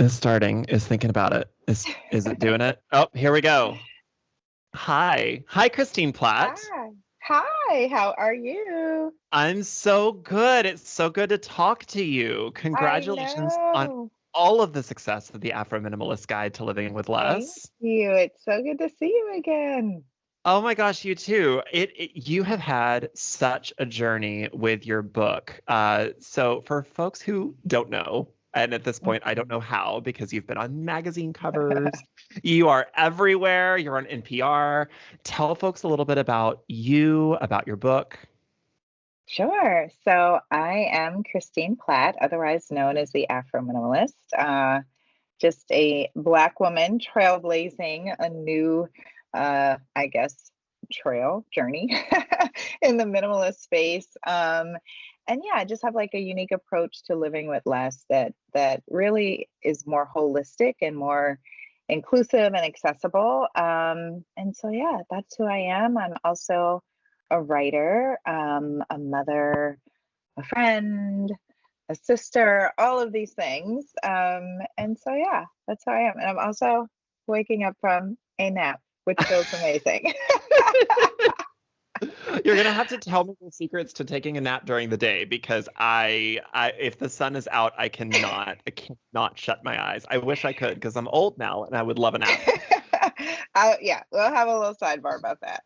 is starting, is thinking about it. Is it doing it? Oh, here we go. Hi. Hi, Christine Platt. Hi. Hi, how are you? I'm so good. It's so good to talk to you. I Congratulations on know. all of the success of the Afro-Minimalist Guide to Living with Thank Less. you. It's so good to see you again. Oh my gosh, you too. You have had such a journey with your book. So for folks who don't know, and at this point I don't know how because you've been on magazine covers, you are everywhere, you're on NPR. Tell folks a little bit about you, about your book. Sure. So I am Christine Platt, otherwise known as the Afrominimalist. Just a Black woman trailblazing a new, I guess, trail journey in the minimalist space. And yeah, I just have like a unique approach to living with less that really is more holistic and more inclusive and accessible. And so yeah, that's who I am. I'm also a writer, a mother, a friend, a sister, all of these things. And so, yeah, that's how I am. And I'm also waking up from a nap, which feels amazing. You're gonna have to tell me the secrets to taking a nap during the day because I if the sun is out, I cannot shut my eyes. I wish I could because I'm old now and I would love a nap. Yeah, we'll have a little sidebar about that.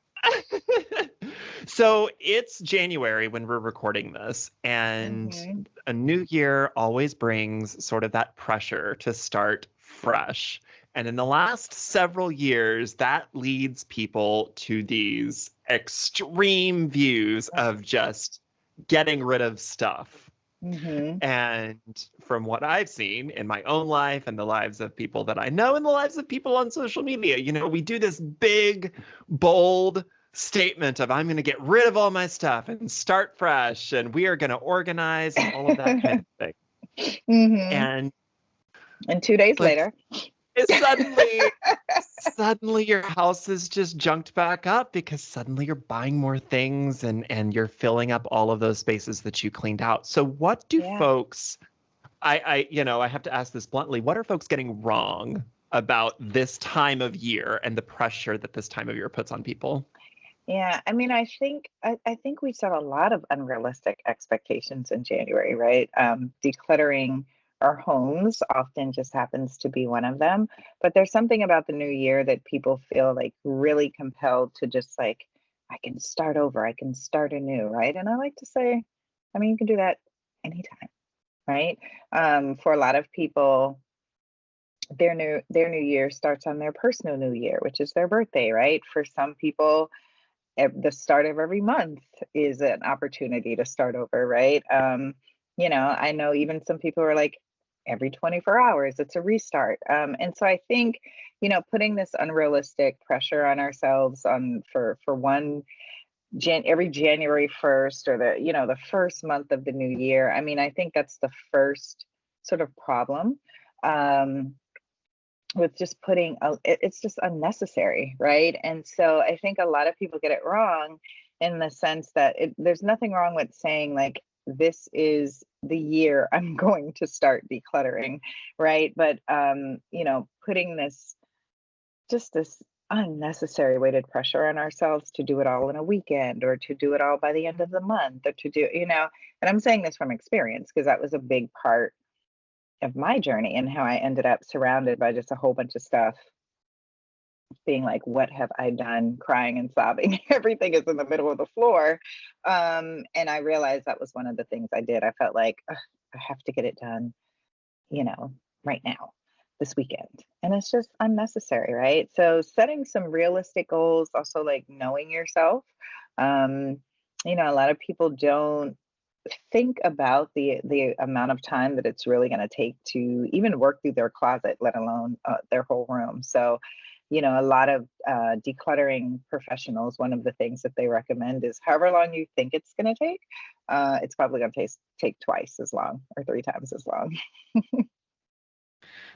So it's January when we're recording this, hmm and a new year always brings sort of that pressure to start fresh. And in the last several years, that leads people to these extreme views of just getting rid of stuff. hmm And from what I've seen in my own life and the lives of people that I know and the lives of people on social media, we do this big, bold statement of I'm going to get rid of all my stuff and start fresh and we are going to organize and all of that kind of thing. hmm And And 2 days like later, suddenly your house is just junked back up because suddenly you're buying more things and you're filling up all of those spaces that you cleaned out. So what do yeah. folks I have to ask this bluntly, what are folks getting wrong about this time of year and the pressure that this time of year puts on people? Yeah, I mean, I think we set a lot of unrealistic expectations in January, right? Decluttering our homes often just happens to be one of them. But there's something about the new year that people feel like really compelled to just like, I can start over, I can start anew, right? And I like to say, I mean, you can do that anytime, right? For a lot of people, their new year starts on their personal new year, which is their birthday, right? For some people, the start of every month is an opportunity to start over, right? I know even some people are like, every 24 hours, it's a restart. And so I think, putting this unrealistic pressure on ourselves for every January 1st or the first month of the new year. I mean, I think that's the first sort of problem. Um, with just it's just unnecessary, right? And so I think a lot of people get it wrong in the sense that there's nothing wrong with saying like, this is the year I'm going to start decluttering, right? But putting this unnecessary weighted pressure on ourselves to do it all in a weekend or to do it all by the end of the month or to do, and I'm saying this from experience because that was a big part of my journey and how I ended up surrounded by just a whole bunch of stuff, being like, what have I done? Crying and sobbing. Everything is in the middle of the floor. And I realized that was one of the things I did. I felt like, "Ugh, I have to get it done, right now, this weekend." And it's just unnecessary, right? So setting some realistic goals, also like knowing yourself. Um, a lot of people don't think about the amount of time that it's really going to take to even work through their closet, let alone their whole room. So, a lot of decluttering professionals, one of the things that they recommend is however long you think it's going to take, it's probably going to take twice as long or three times as long.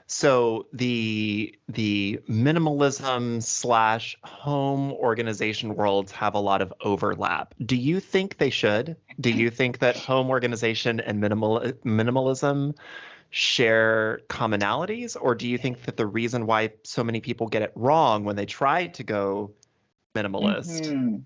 So the minimalism slash home organization worlds have a lot of overlap. Do you think they should? Do you think that home organization and minimalism share commonalities, or do you think that the reason why so many people get it wrong when they try to go minimalist Hmm.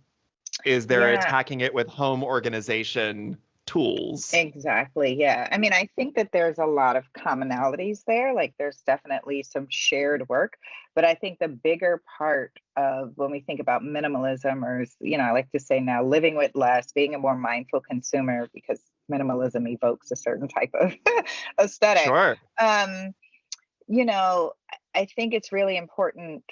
is they're Yeah, attacking it with home organization tools? exactly. Yeah. I mean, I think that there's a lot of commonalities there. Like, there's definitely some shared work. But I think the bigger part of when we think about minimalism, or, I like to say now, living with less, being a more mindful consumer, because minimalism evokes a certain type of aesthetic. Sure. Um, you know, I think it's really important.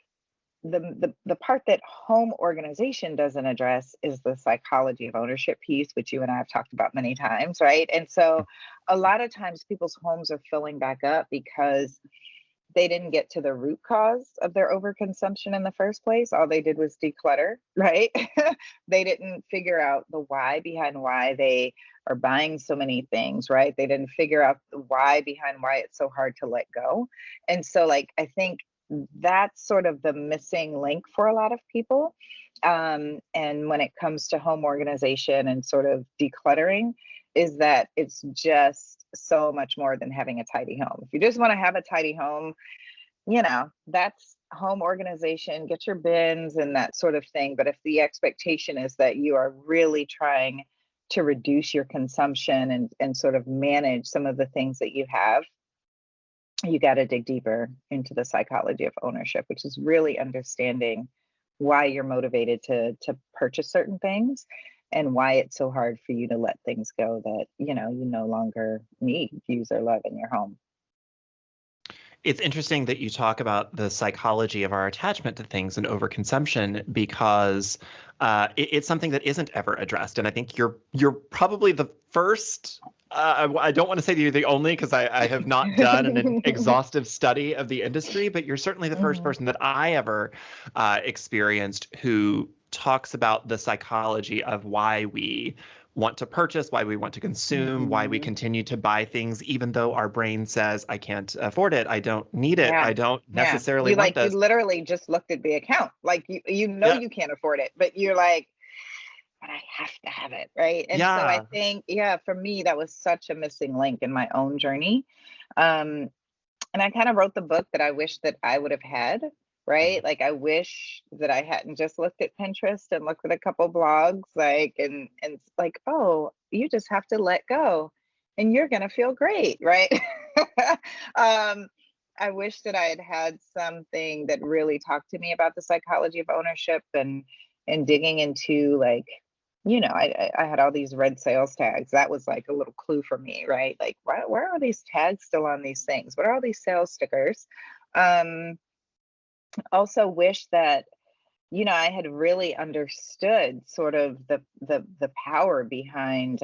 The part that home organization doesn't address is the psychology of ownership piece, which you and I have talked about many times, right? And so a lot of times people's homes are filling back up because they didn't get to the root cause of their overconsumption in the first place. All they did was declutter, right? They didn't figure out the why behind why they are buying so many things, right? They didn't figure out the why behind why it's so hard to let go. And so, like, I think that's sort of the missing link for a lot of people. And when it comes to home organization and sort of decluttering, is that it's just so much more than having a tidy home. If you just want to have a tidy home, that's home organization, get your bins and that sort of thing. But if the expectation is that you are really trying to reduce your consumption and sort of manage some of the things that you have, you got to dig deeper into the psychology of ownership, which is really understanding why you're motivated to purchase certain things and why it's so hard for you to let things go that you no longer need, use, or love in your home. It's interesting that you talk about the psychology of our attachment to things and overconsumption because it's something that isn't ever addressed. And I think you're probably the first. I don't want to say that you're the only because I have not done an exhaustive study of the industry, but you're certainly the first Mhm. person that I ever experienced who talks about the psychology of why we want to purchase, why we want to consume, why we Mhm. continue to buy things, even though our brain says, I can't afford it, I don't need it, Yeah. I don't Yeah. necessarily You want like you this. literally just looked at the account. Like Yeah, you can't afford it, but you're like, but I have to have it, right? And so I yeah. think, yeah, for me, that was such a missing link in my own journey. Um, and I kind of wrote the book that I wish that I would have had, right? Like, I wish that I hadn't just looked at Pinterest and looked at a couple blogs, like, and like, oh, you just have to let go and you're gonna feel great, right? um, I wish that I had had something that really talked to me about the psychology of ownership and digging into, like, I had all these red sales tags. That was like a little clue for me, right? Like, why are these tags still on these things? What are all these sales stickers? Um, Also wish that, I had really understood sort of the power behind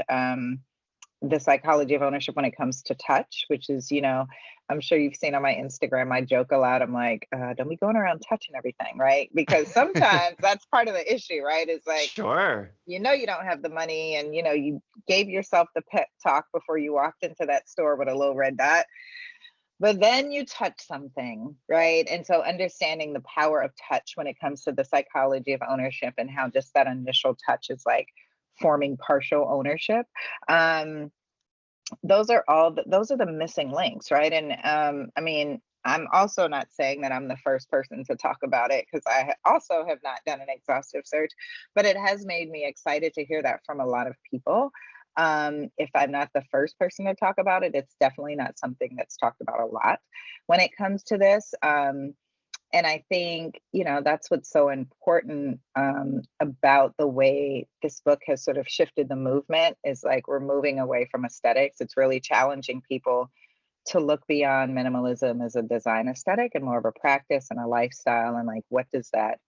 the psychology of ownership when it comes to touch, which is, I'm sure you've seen on my Instagram, I joke a lot. I'm like, don't be going around touching everything, right? Because sometimes that's part of the issue, right? Is like, Sure. you don't have the money and you gave yourself the pep talk before you walked into that store with a little red dot, but then you touch something, right? And so understanding the power of touch when it comes to the psychology of ownership and how just that initial touch is like forming partial ownership. um those are the missing links, right? And I mean, I'm also not saying that I'm the first person to talk about it, because also have not done an exhaustive search, but it has made me excited to hear that from a lot of people. If I'm not the first person to talk about it, it's definitely not something that's talked about a lot when it comes to this. And I think, that's what's so important about the way this book has sort of shifted the movement, is like we're moving away from aesthetics. It's really challenging people to look beyond minimalism as a design aesthetic and more of a practice and a lifestyle. And like, what does that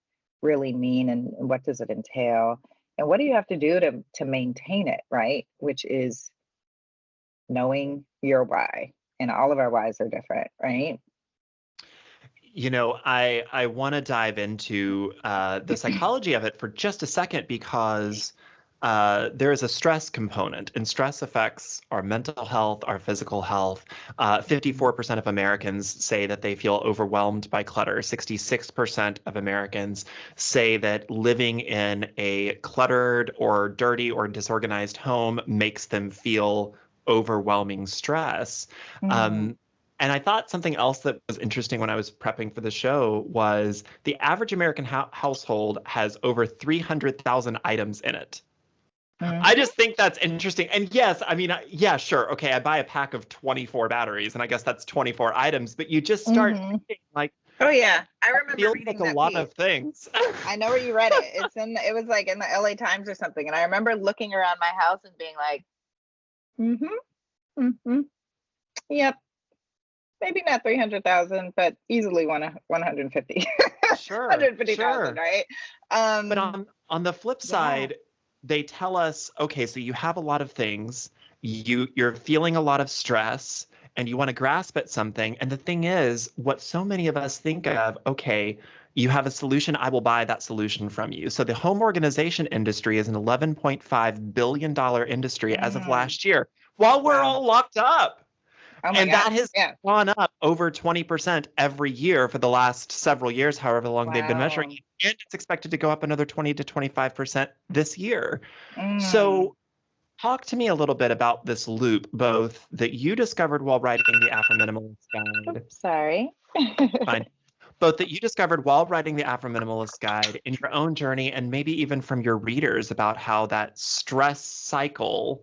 really mean, and what does it entail? And what do you have to do to maintain it, right? Which is knowing your why. And all of our whys are different, right? I want to dive into the psychology of it for just a second because there is a stress component, and stress affects our mental health, our physical health. 54% of Americans say that they feel overwhelmed by clutter. 66% of Americans say that living in a cluttered or dirty or disorganized home makes them feel overwhelming stress. Mm. And I thought something else that was interesting when I was prepping for the show was the average American household has over 300,000 items in it. I Mhm. just think that's interesting. And yes, I mean, yeah, sure. Okay, I buy a pack of 24 batteries, and I guess that's 24 items, but you just start Mhm. thinking, like, Oh yeah, I that remember feels like reading a that lot piece. of things. I know where you read it. It was like in the LA Times or something. And I remember looking around my house and being like, mm-hmm, mm-hmm, yep, maybe not 300,000, but easily 150, Sure, 150,000, sure. right? But Um, on the flip yeah. side, they tell us, okay, so you have a lot of things, you're feeling a lot of stress, and you want to grasp at something. And the thing is, what so many of us think of, okay, you have a solution, I will buy that solution from you. So the home organization industry is an $11.5 billion industry as of Mm, last year, while we're wow. all locked up. Oh my And gosh. that has Yeah. gone up over 20% every year for the last several years, however long they've been measuring Wow. it. And it's expected to go up another 20 to 25% this year. Mm. So, talk to me a little bit about this loop, both that you discovered while writing the Afro-Minimalist Guide, Oops, sorry. fine, both that you discovered while writing the Afro-Minimalist Guide in your own journey, and maybe even from your readers about how that stress cycle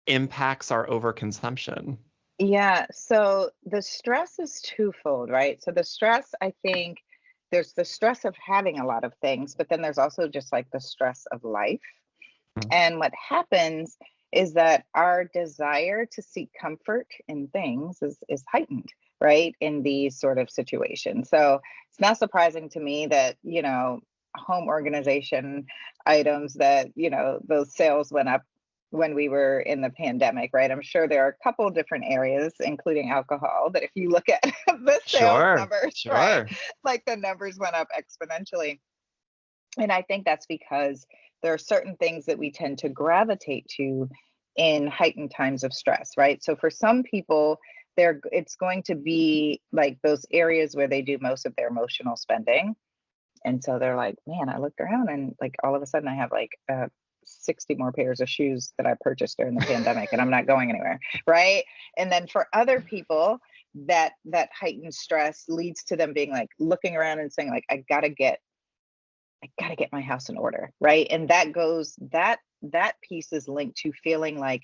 impacts our overconsumption. Yeah, so the stress is twofold, right? So the stress, I think there's the stress of having a lot of things, but then there's also just like the stress of life. And what happens is that our desire to seek comfort in things is heightened, right? In these sort of situations. So it's not surprising to me that, home organization items that, those sales went up when we were in the pandemic, right? I'm sure there are a couple different areas, including alcohol, that if you look at the sales Sure, numbers, right? sure. Like the numbers went up exponentially. And I think that's because there are certain things that we tend to gravitate to in heightened times of stress, right? So for some people, it's going to be like those areas where they do most of their emotional spending. And so they're like, man, I looked around and like all of a sudden I have like 60 more pairs of shoes that I purchased during the pandemic and I'm not going anywhere, right? And then for other people, that heightened stress leads to them being like looking around and saying like I gotta get my house in order, right? And that piece is linked to feeling like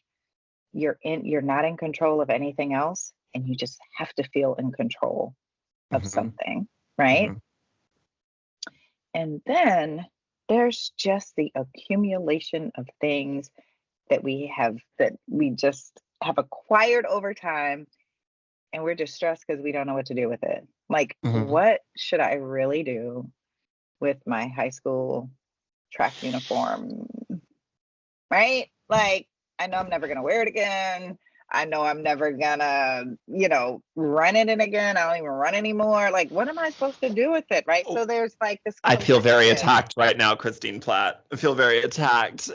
you're not in control of anything else, and you just have to feel in control of Hmm. something, right? Hmm. And then there's just the accumulation of things that we just have acquired over time, and we're distressed because we don't know what to do with it. Like, Hmm. what should I really do with my high school track uniform, right? Like, I know I'm never gonna wear it again. I know I'm never gonna, run in it again. I don't even run anymore. Like, what am I supposed to do with it? Right. So there's like this I feel very collective. attacked right now, Christine Platt. I feel very attacked.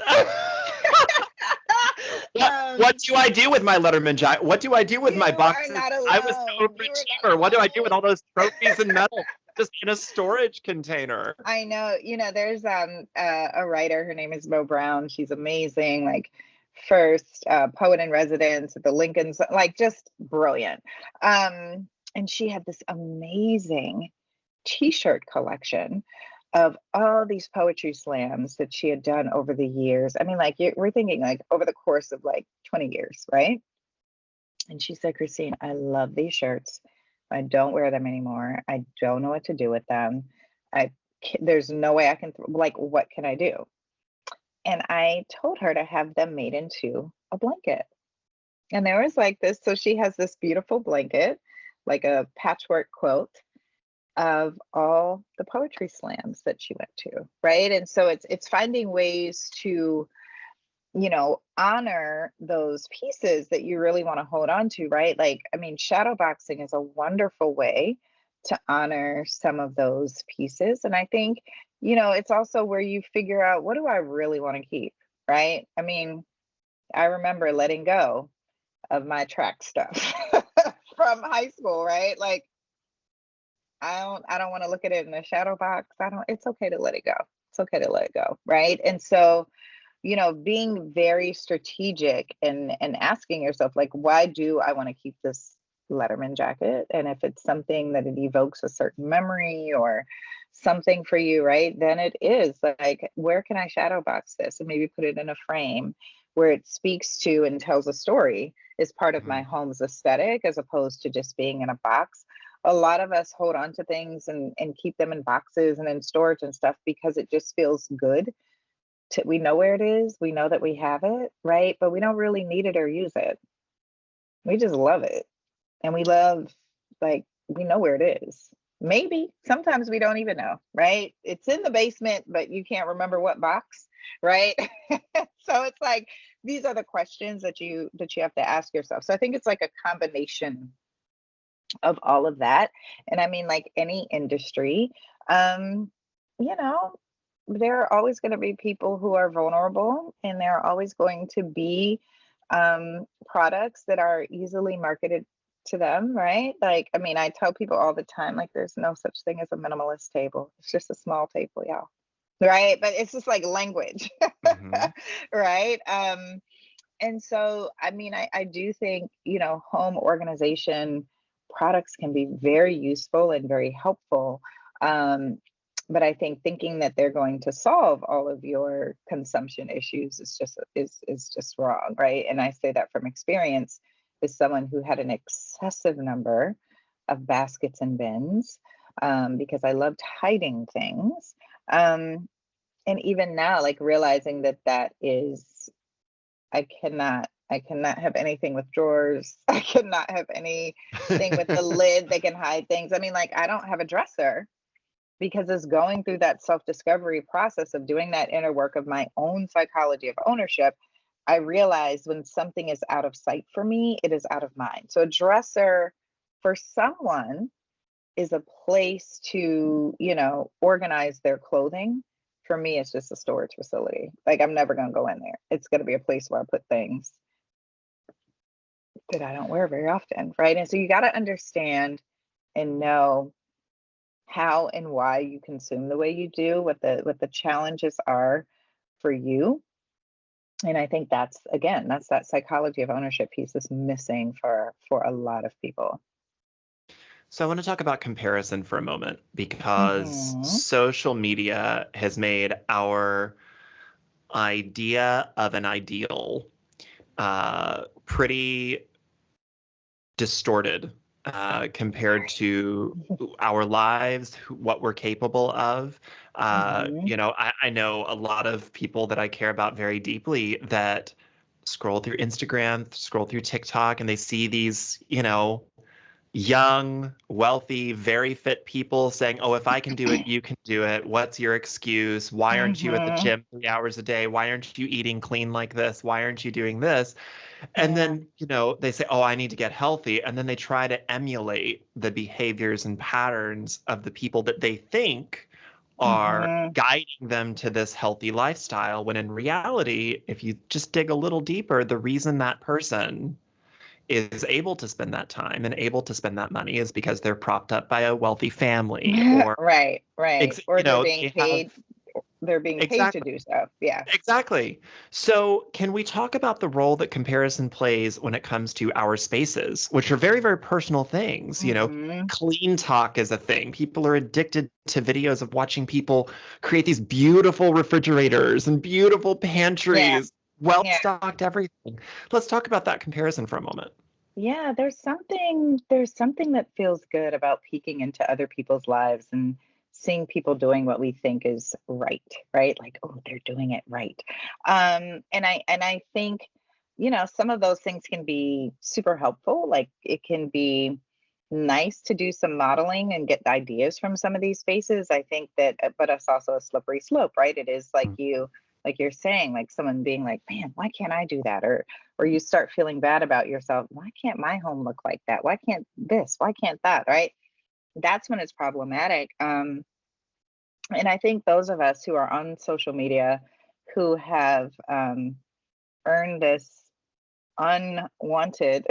What um, do I do with my Letterman jacket? What do I do with you my are boxes? not I was alone. so You are overachiever. not What do I do with alone. all those trophies and medals just in a storage container? I know, there's a writer, her name is Mo Brown. She's amazing, like first poet in residence at the Lincolns, like just brilliant. And she had this amazing t-shirt collection of all these poetry slams that she had done over the years. I mean, like we're thinking like over the course of like 20 years, right? And she said, Christine, I love these shirts. I don't wear them anymore. I don't know what to do with them. There's no way I can, like, what can I do? And I told her to have them made into a blanket. And there was like this. So she has this beautiful blanket, like a patchwork quilt of all the poetry slams that she went to. Right. And so it's finding ways to honor those pieces that you really want to hold on to, right? Like, I mean, shadow boxing is a wonderful way to honor some of those pieces. And I think, it's also where you figure out what do I really want to keep, right? I mean, I remember letting go of my track stuff from high school, right? Like, I don't want to look at it in a shadow box. I don't, it's okay to let it go. It's okay to let it go, right? And so being very strategic and asking yourself, like, why do I want to keep this Letterman jacket? And if it's something that it evokes a certain memory or something for you, right? Then it is like, where can I shadow box this and maybe put it in a frame where it speaks to and tells a story, is part of my home's aesthetic as opposed to just being in a box. A lot of us hold on to things and keep them in boxes and in storage and stuff because it just feels good. We know where it is, we know that we have it, right? But we don't really need it or use it. We just love it. And we love, like, we know where it is. Maybe sometimes we don't even know, right? It's in the basement, but you can't remember what box, right? So it's like, these are the questions that you have to ask yourself. So I think it's like a combination of all of that. And I mean, like any industry, you know, there are always going to be people who are vulnerable, and there are always going to be products that are easily marketed to them, right? Like, I mean, I tell people all the time, like, there's no such thing as a minimalist table. It's just a small table, y'all. Right. But it's just like language, Mhm. right? And so, I mean, I do think, home organization products can be very useful and very helpful. Um, but I think thinking that they're going to solve all of your consumption issues is just wrong, right? And I say that from experience as someone who had an excessive number of baskets and bins, because I loved hiding things. Um, and even now, like realizing that that is I cannot have anything with drawers. I cannot have anything with the lid that can hide things. I mean, like, I don't have a dresser because it's going through that self-discovery process of doing that inner work of my own psychology of ownership. I realize when something is out of sight for me, it is out of mind. So a dresser for someone is a place to, organize their clothing. For me, it's just a storage facility. Like, I'm never going to go in there. It's going to be a place where I put things that I don't wear very often, right? And so you got to understand and know how and why you consume the way you do, what the challenges are for you. And I think that's that psychology of ownership piece is missing for a lot of people. So I want to talk about comparison for a moment because Hmm. social media has made our idea of an ideal pretty distorted compared to our lives, what we're capable of. Hmm. I know a lot of people that I care about very deeply that scroll through Instagram, scroll through TikTok, and they see these, young, wealthy, very fit people saying, "Oh, if I can do it, you can do it. What's your excuse? Why aren't you at the Hmm. gym 3 hours a day? Why aren't you eating clean like this? Why aren't you doing this?" And Yeah. then, they say, "Oh, I need to get healthy." And then they try to emulate the behaviors and patterns of the people that they think are Hmm. guiding them to this healthy lifestyle. When in reality, if you just dig a little deeper, the reason that person is able to spend that time and able to spend that money is because they're propped up by a wealthy family or, Right, right. Or they have they're being paid to exactly. do so. Yeah. Exactly. So, can we talk about the role that comparison plays when it comes to our spaces, which are very, very personal things? Hmm. Clean talk is a thing. People are addicted to videos of watching people create these beautiful refrigerators and beautiful Yeah. pantries, well Yeah. stocked everything. Let's talk about that comparison for a moment. Yeah, there's something that feels good about peeking into other people's lives and seeing people doing what we think is right, right? Like, oh, they're doing it right. And I think, some of those things can be super helpful. Like, it can be nice to do some modeling and get ideas from some of these spaces. I think that, but it's also a slippery slope, right? It is like you're saying, like someone being like, man, why can't I do that? Or you start feeling bad about yourself. Why can't my home look like that? Why can't this? Why can't that? Right? That's when it's problematic. And I think those of us who are on social media who have earned this unwanted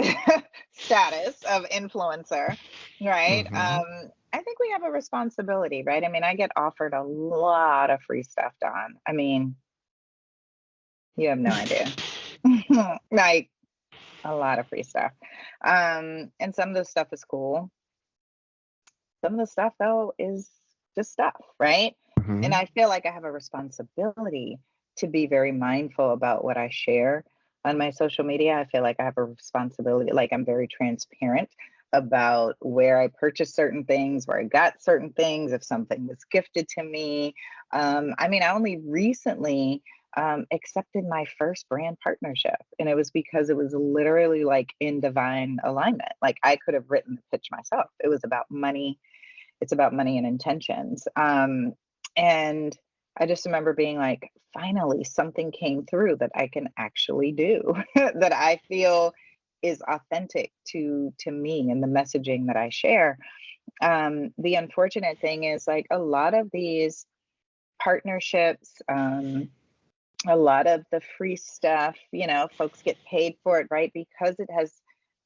status of influencer, right? Hmm. I think we have a responsibility, right? I mean, I get offered a lot of free stuff, Don. I mean, You have no idea. Like a lot of free stuff. And some of the stuff is cool. Some of the stuff though is just stuff, right? And Mhm. I feel like I have a responsibility to be very mindful about what I share on my social media. I feel like I have a responsibility, like I'm very transparent about where I purchased certain things, where I got certain things, if something was gifted to me. I mean, I only recently accepted my first brand partnership, and it was because it was literally like in divine alignment. Like I could have written the pitch myself. It was about money, it's about money and intentions. And I just remember being like, finally, something came through that I can actually do, that I feel is authentic to me and the messaging that I share. The unfortunate thing is like a lot of these partnerships, a lot of the free stuff, folks get paid for it, right? Because it has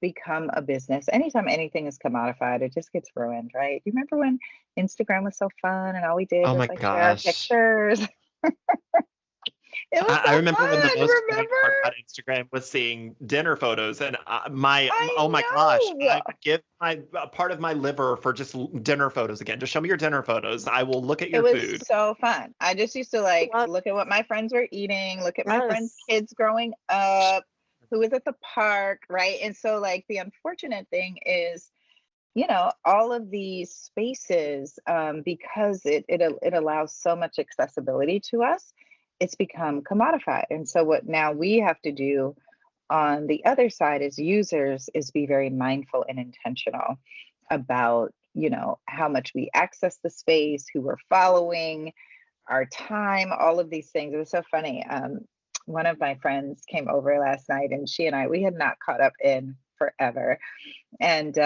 become a business. Anytime anything is commodified, it just gets ruined, right? You remember when Instagram was so fun and all we did Oh was my like share our gosh. pictures? It was I so remember when the most fun, fun remember? part about Instagram was seeing dinner photos, and my I oh my gosh, know. I would give my part of my liver for just dinner photos again. Just show me your dinner photos. I will look at It your was food. so fun. I just used to like What? look at what my friends were eating, look at my friends' Yes. kids growing up, who was at the park, right? And so, like, the unfortunate thing is, all of these spaces, because it allows so much accessibility to us, it's become commodified. And so what now we have to do on the other side as users is be very mindful and intentional about, how much we access the space, who we're following, our time, all of these things. It was so funny. One of my friends came over last night, and she and I, we had not caught up in forever, and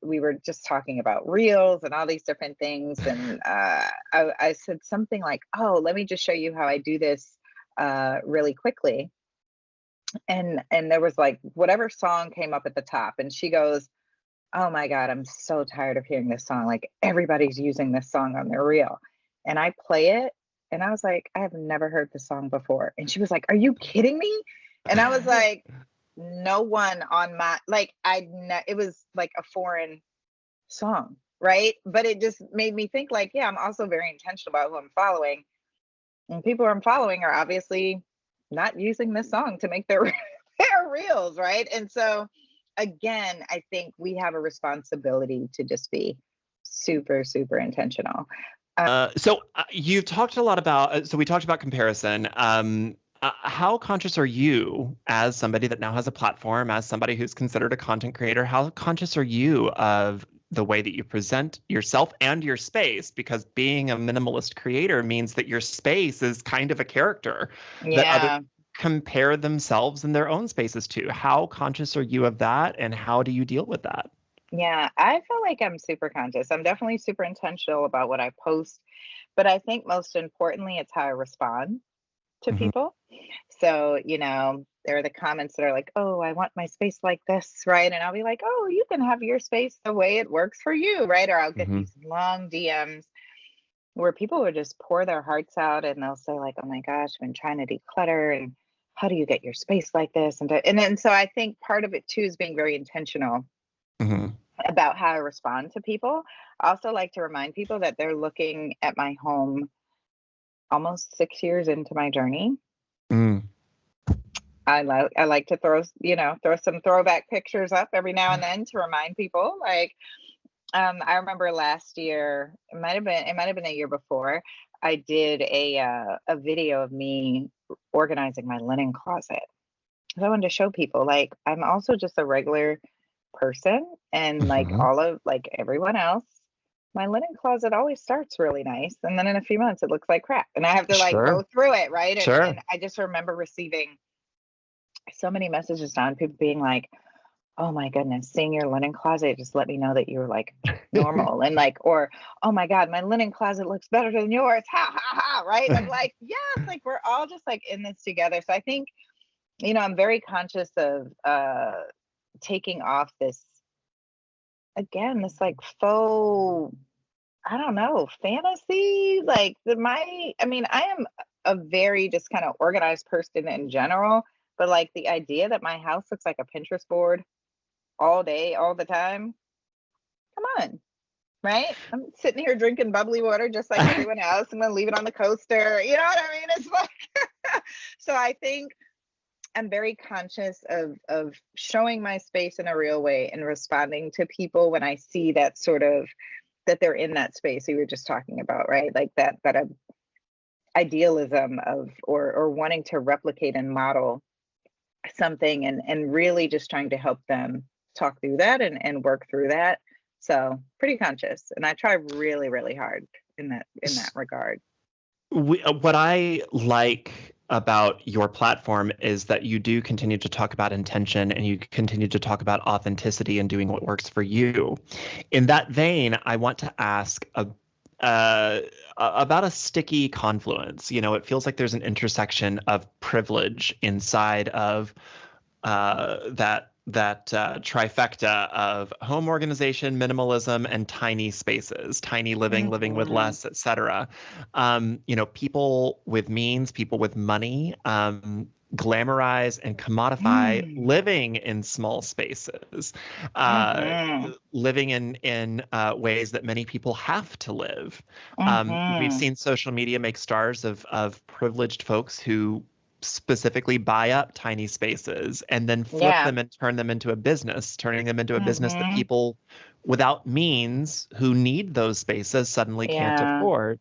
we were just talking about reels and all these different things. And I said something like, "Oh, let me just show you how I do this really quickly." And there was like whatever song came up at the top, and she goes, "Oh my God, I'm so tired of hearing this song. Like everybody's using this song on their reel." And I play it, and I was like, "I have never heard this song before." And she was like, "Are you kidding me?" And I was like, no one on my, like, it was like a foreign song, right? But it just made me think like, yeah, I'm also very intentional about who I'm following. And people I'm following are obviously not using this song to make their their reels, right? And so again, I think we have a responsibility to just be super, super intentional. So you've talked a lot about. So we talked about comparison. How conscious are you, as somebody that now has a platform, as somebody who's considered a content creator? How conscious are you of the way that you present yourself and your space? Because being a minimalist creator means that your space is kind of a character that other Yeah. compare themselves in their own spaces to. How conscious are you of that, and how do you deal with that? Yeah, I feel like I'm super conscious. I'm definitely super intentional about what I post, but I think most importantly, it's how I respond to Mhm. people. So, there are the comments that are like, "Oh, I want my space like this," right? And I'll be like, "Oh, you can have your space the way it works for you," right? Or I'll get Mhm. these long DMs where people would just pour their hearts out, and they'll say like, "Oh my gosh, I've been trying to declutter, and how do you get your space like this?" And then so I think part of it too is being very intentional Mhm. about how I respond to people. I also like to remind people that they're looking at my home almost 6 years into my journey. Mm. I like to throw some throwback pictures up every now and then to remind people. Like, I remember last year, it might have been a year before, I did a video of me organizing my linen closet. 'Cause I wanted to show people like I'm also just a regular person, and like Mhm. all of like everyone else, my linen closet always starts really nice, and then in a few months it looks like crap, and I have to like Sure. go through it, right? And Sure. I just remember receiving so many messages on people being like, "Oh my goodness, seeing your linen closet just let me know that you're like normal," and like, or, "Oh my God, my linen closet looks better than yours." Ha ha ha, right? I'm like, yes, like we're all just like in this together. So I think, I'm very conscious of taking off this, again, this like faux, I don't know, fantasy. Like I mean, I am a very just kind of organized person in general, but like the idea that my house looks like a Pinterest board all day, all the time, come on, right? I'm sitting here drinking bubbly water just like everyone else. I'm gonna leave it on the coaster. You know what I mean? It's like, so I think I'm very conscious of showing my space in a real way and responding to people when I see that sort of, that they're in that space we were just talking about, right? Like that idealism of, or wanting to replicate and model something, and really just trying to help them talk through that and work through that. So pretty conscious, and I try really, really hard in that regard. What I like about your platform is that you do continue to talk about intention, and you continue to talk about authenticity and doing what works for you. In that vein, I want to ask about a sticky confluence. You know, it feels like there's an intersection of privilege inside of that trifecta of home organization, minimalism, and tiny spaces, tiny living, living with less, etc. You know, people with means, people with money, glamorize and commodify living in small spaces, living in ways that many people have to live. We've seen social media make stars of privileged folks who specifically buy up tiny spaces and then flip them and turn them into a business, turning them into a business that people without means who need those spaces suddenly can't afford.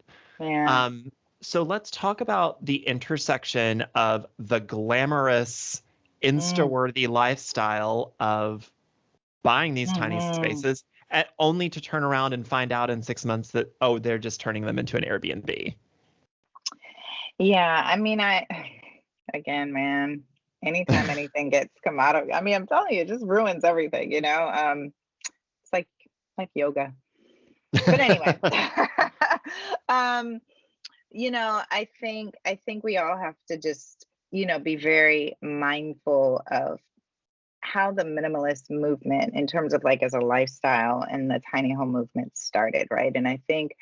So let's talk about the intersection of the glamorous, Insta-worthy lifestyle of buying these tiny spaces, only to turn around and find out in 6 months that, oh, they're just turning them into an Airbnb. Yeah, I mean, again, man, anytime anything gets commodity, I mean, I'm telling you, it just ruins everything, you know? It's like yoga. But anyway, you know, I think we all have to just, you know, be very mindful of how the minimalist movement, in terms of like as a lifestyle, and the tiny home movement started, right? And I think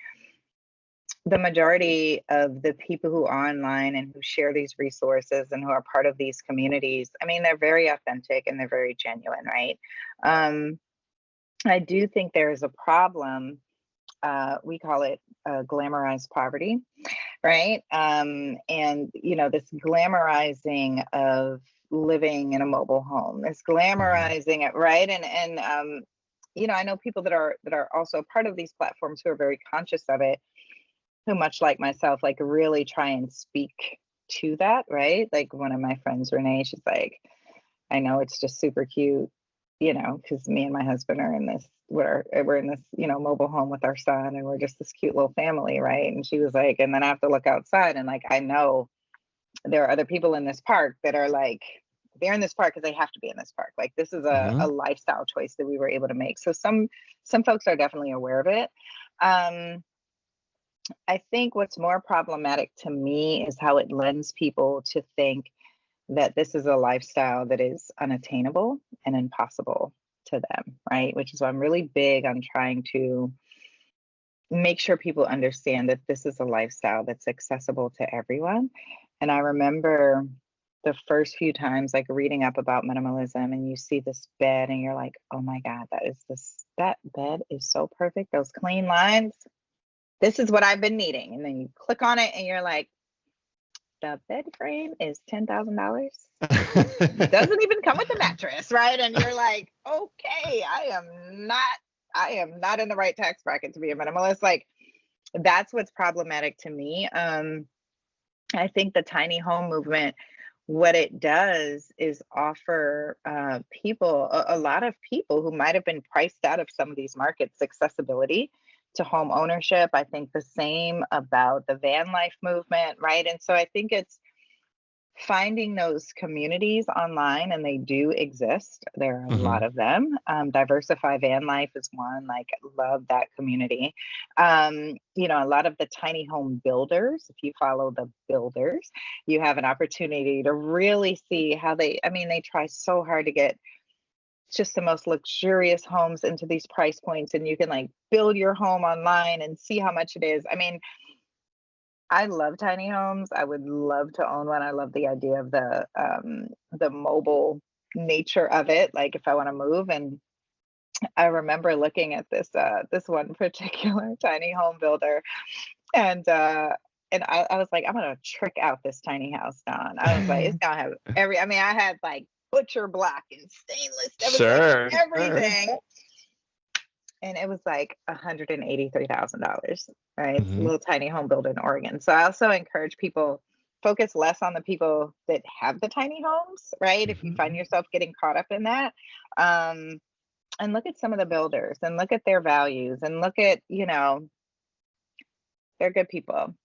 the majority of the people who are online and who share these resources and who are part of these communities, I mean, they're very authentic and they're very genuine, right? I do think there is a problem. We call it glamorized poverty, right? And, you know, this glamorizing of living in a mobile home, this glamorizing it, right? And you know, I know people that are also part of these platforms who are very conscious of it, who, much like myself, like really try and speak to that, right? Like one of my friends, Renee, she's like, I know it's just super cute, you know, because me and my husband are in this, we're in this, you know, mobile home with our son, and we're just this cute little family, right? And she was like, and then I have to look outside, and like, I know there are other people in this park that are like, they're in this park because they have to be in this park. Like this is a lifestyle choice that we were able to make. So some folks are definitely aware of it. I think what's more problematic to me is how it lends people to think that this is a lifestyle that is unattainable and impossible to them, right? Which is why I'm really big on trying to make sure people understand that this is a lifestyle that's accessible to everyone. And I remember the first few times like reading up about minimalism, and you see this bed and you're like, oh my God, that bed is so perfect. Those clean lines. This is what I've been needing. And then you click on it and you're like, the bed frame is $10,000. Doesn't even come with a mattress, right? And you're like, okay, I am not in the right tax bracket to be a minimalist. Like that's what's problematic to me. I think the tiny home movement, what it does is offer people, a lot of people who might have been priced out of some of these markets, accessibility to home ownership. I think the same about the van life movement, right? And so I think it's finding those communities online, and they do exist. There are a lot of them. Diversify Van Life is one, like love that community. You know, a lot of the tiny home builders, if you follow the builders, you have an opportunity to really see how they try so hard to get just the most luxurious homes into these price points, and you can like build your home online and see how much it is. I mean, I love tiny homes. I would love to own one. I love the idea of the mobile nature of it. Like if I want to move, and I remember looking at this one particular tiny home builder, and I was like, I'm gonna trick out this tiny house, Don. I was like, it's gonna have I mean, I had like butcher block and stainless. It was like Sure, sure. everything. And it was like $183,000, right? It's a Hmm. little tiny home built in Oregon. So I also encourage people focus less on the people that have the tiny homes, right? If you find Hmm. yourself getting caught up in that, um, and look at some of the builders and look at their values and look at, they're good people.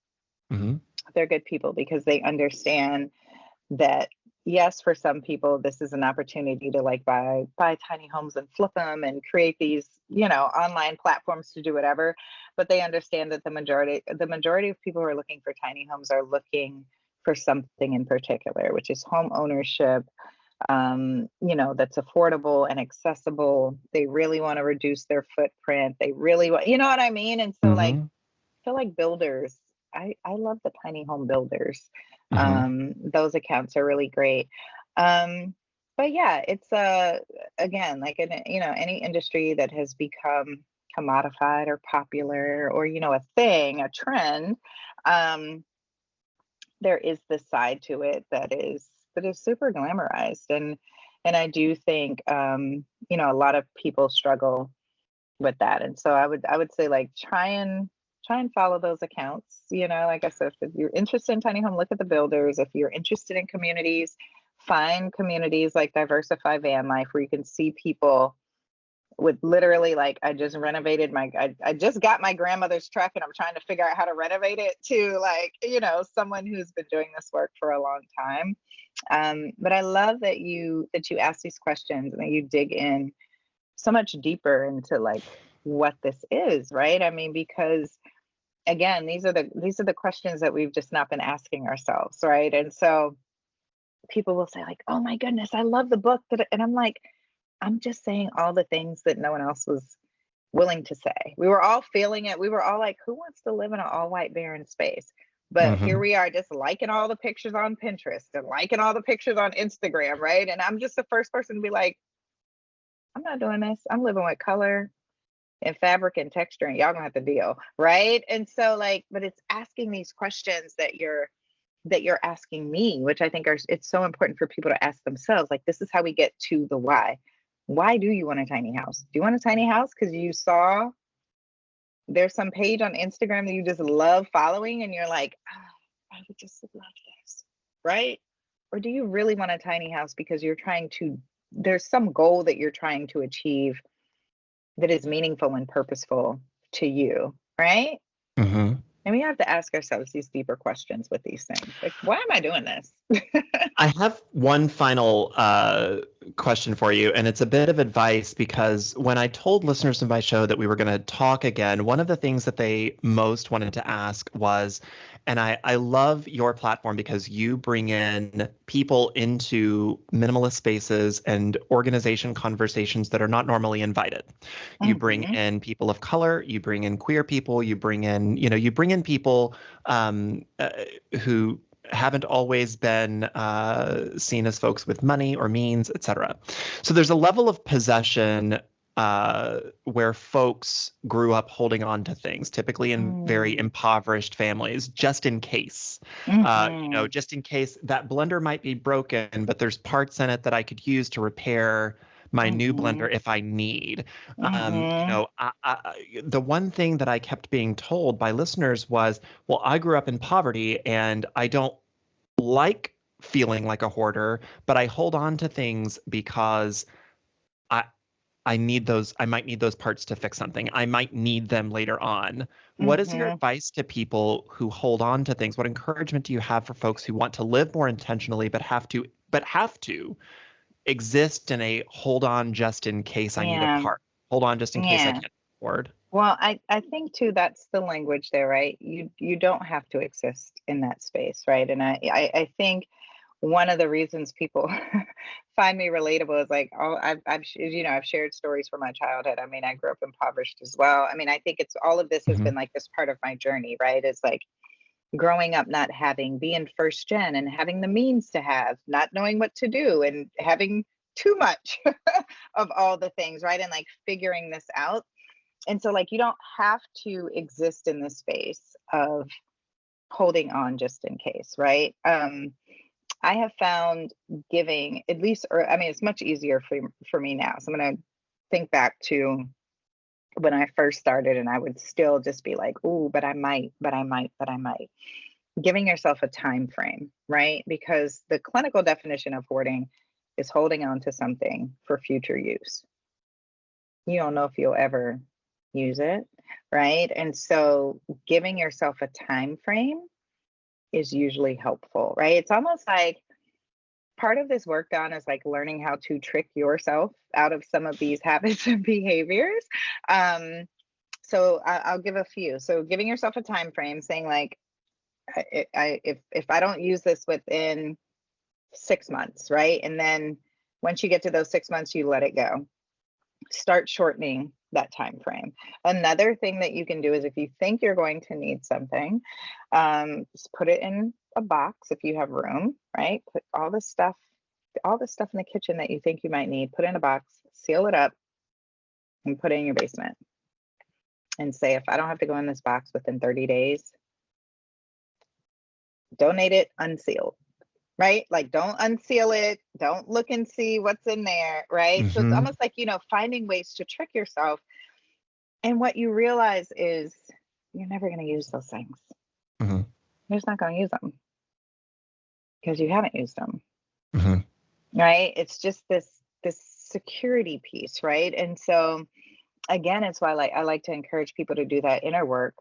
Hmm. They're good people because they understand that yes, for some people this is an opportunity to like buy tiny homes and flip them and create these online platforms to do whatever, but they understand that the majority of people who are looking for tiny homes are looking for something in particular, which is home ownership, that's affordable and accessible. They really want to reduce their footprint. They really want, you know what I mean? And so like Hmm. feel like builders. I love the tiny home builders. Hmm. Those accounts are really great. But yeah, it's again like in any industry that has become commodified or popular or a thing, a trend. Um, there is this side to it that is super glamorized, and I do think a lot of people struggle with that. And so I would say like try and follow those accounts. Like I said, if you're interested in tiny home, look at the builders. If you're interested in communities, find communities like Diversify Van Life where you can see people with literally like I just renovated I just got my grandmother's truck and I'm trying to figure out how to renovate it, to like someone who's been doing this work for a long time. But I love that you ask these questions and that you dig in so much deeper into like what this is, right? I mean, because again, these are the questions that we've just not been asking ourselves, right? And so people will say like, "Oh my goodness, I love the book," and I'm like, I'm just saying all the things that no one else was willing to say. We were all feeling it. We were all like, "Who wants to live in an all white barren space?" But here Hmm. we are, just liking all the pictures on Pinterest and liking all the pictures on Instagram, right? And I'm just the first person to be like, I'm not doing this. I'm living with color and fabric and texture, and y'all gonna have to deal, right? And so like, but it's asking these questions that you're asking me, which I think it's so important for people to ask themselves. Like, this is how we get to the why. Why do you want a tiny house? Do you want a tiny house because you saw there's some page on Instagram that you just love following and you're like, I would just love this, right? Or do you really want a tiny house because there's some goal that you're trying to achieve that is meaningful and purposeful to you, right? Hmm. And we have to ask ourselves these deeper questions with these things. Like, why am I doing this? I have one final question for you, and it's a bit of advice because when I told listeners of my show that we were going to talk again, one of the things that they most wanted to ask was, and I love your platform because you bring in people into minimalist spaces and organization conversations that are not normally invited. You bring Hmm. in people of color, you bring in queer people, you bring in people who haven't always been seen as folks with money or means, etc. So there's a level of possession where folks grew up holding on to things, typically in very Mm. impoverished families, just in case. Hmm. Just in case that blender might be broken, but there's parts in it that I could use to repair my new Hmm. blender if I need. Hmm. The one thing that I kept being told by listeners was, well, I grew up in poverty and I don't like feeling like a hoarder, but I hold on to things because I I might need those parts to fix something. I might need them later on. What is your Hmm. advice to people who hold on to things? What encouragement do you have for folks who want to live more intentionally but have to exist in a hold on just in case I need a Yeah. part. Hold on just in case I Yeah. can't afford. Well, I think too that's the language there, right? You don't have to exist in that space, right? And I think one of the reasons people find me relatable is like, oh, I've shared stories from my childhood. I mean, I grew up impoverished as well. I mean, I think it's all of this has Hmm. been like this part of my journey, right? It's like growing up not having, being first gen and having the means to have, not knowing what to do and having too much of all the things, right? And like figuring this out. And so like you don't have to exist in this space of holding on just in case, right? I have found giving, at least, or I mean, it's much easier for me now. So I'm going to think back to when I first started, and I would still just be like, "Oh, but I might, but I might, but I might." Giving yourself a time frame, right? Because the clinical definition of hoarding is holding on to something for future use. You don't know if you'll ever use it, right? And so giving yourself a time frame is usually helpful, right? It's almost like part of this work, Don, is like learning how to trick yourself out of some of these habits and behaviors. So I'll give a few. So giving yourself a time frame, saying like, if I don't use this within 6 months, right? And then once you get to those 6 months, you let it go. Start shortening that time frame. Another thing that you can do is if you think you're going to need something, just put it in a box if you have room, right? Put all the stuff in the kitchen that you think you might need, put it in a box, seal it up, and put it in your basement. And say, if I don't have to go in this box within 30 days, donate it unsealed, right? Like don't unseal it, don't look and see what's in there, right? So it's almost like, finding ways to trick yourself. And what you realize is you're never going to use those things. You're just not going to use them because you haven't used them, right? It's just this security piece, right? And so again, it's why I like to encourage people to do that inner work,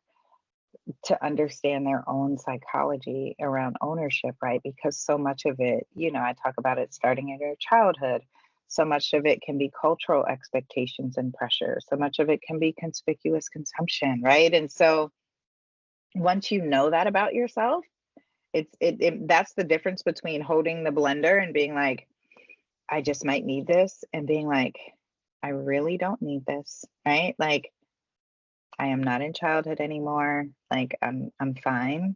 to understand their own psychology around ownership, right? Because so much of it, I talk about it starting in your childhood. So much of it can be cultural expectations and pressure. So much of it can be conspicuous consumption, right? And so once you know that about yourself, that's the difference between holding the blender and being like, I just might need this, and being like, I really don't need this, right? Like, I am not in childhood anymore. Like I'm fine.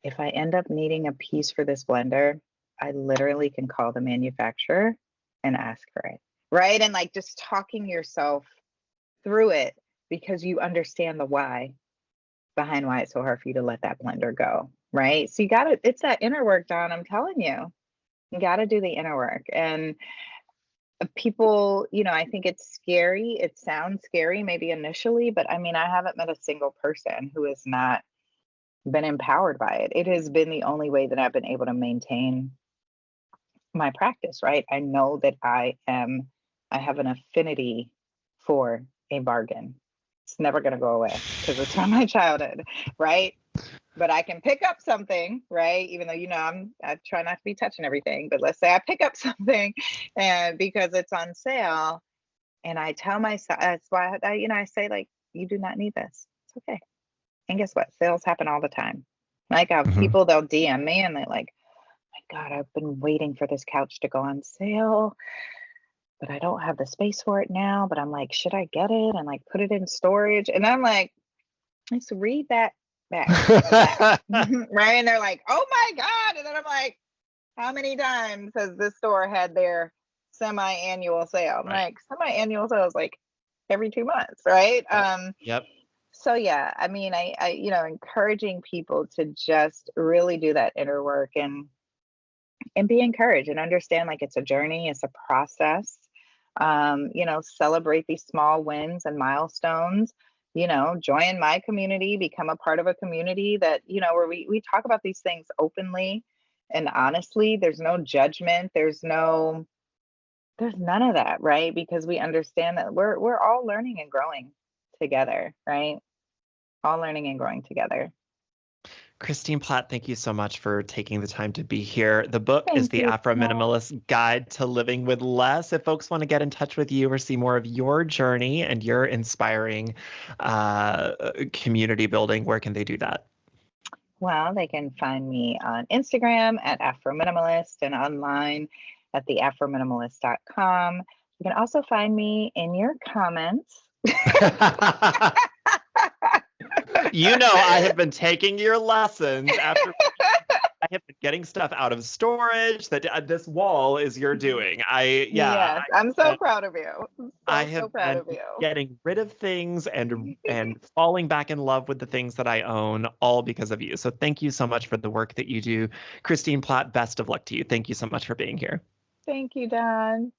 If I end up needing a piece for this blender, I literally can call the manufacturer and ask for it. Right? And like just talking yourself through it because you understand the why behind why it's so hard for you to let that blender go. Right? So it's that inner work, Don. I'm telling you. You gotta do the inner work. And people, I think it's scary. It sounds scary maybe initially, but I mean, I haven't met a single person who has not been empowered by it. It has been the only way that I've been able to maintain my practice, right? I know that I have an affinity for a bargain. It's never going to go away because it's from my childhood, right? But I can pick up something, right? Even though, I try not to be touching everything, but let's say I pick up something and because it's on sale, and I tell myself, that's why I say like, you do not need this. It's okay. And guess what? Sales happen all the time. Like people, they'll DM me and they're like, my God, I've been waiting for this couch to go on sale, but I don't have the space for it now. But I'm like, should I get it and like put it in storage? And I'm like, let's read that back. Right? And they're like, oh my God. And then I'm like, how many times has this store had their semi-annual sale? I'm like, semi-annual sale is like every 2 months, right? Yep. So yeah, I mean, I encouraging people to just really do that inner work and be encouraged and understand like it's a journey, it's a process. Celebrate these small wins and milestones. Join my community, become a part of a community that, where we talk about these things openly and honestly. There's no judgment. There's none of that, right? Because we understand that we're all learning and growing together, right? All learning and growing together. Christine Platt, thank you so much for taking the time to be here. The book is The Thank you. Afrominimalist Guide to Living with Less. If folks want to get in touch with you or see more of your journey and your inspiring community building, where can they do that? Well, they can find me on Instagram at Afrominimalist and online at theafrominimalist.com. You can also find me in your comments. You know, I have been taking your lessons after I have been getting stuff out of storage. That this wall is your doing. Yes, I'm so I, proud of you. I'm I so have proud been of you. getting rid of things and falling back in love with the things that I own, all because of you. So thank you so much for the work that you do, Christine Platt. Best of luck to you. Thank you so much for being here. Thank you, Don.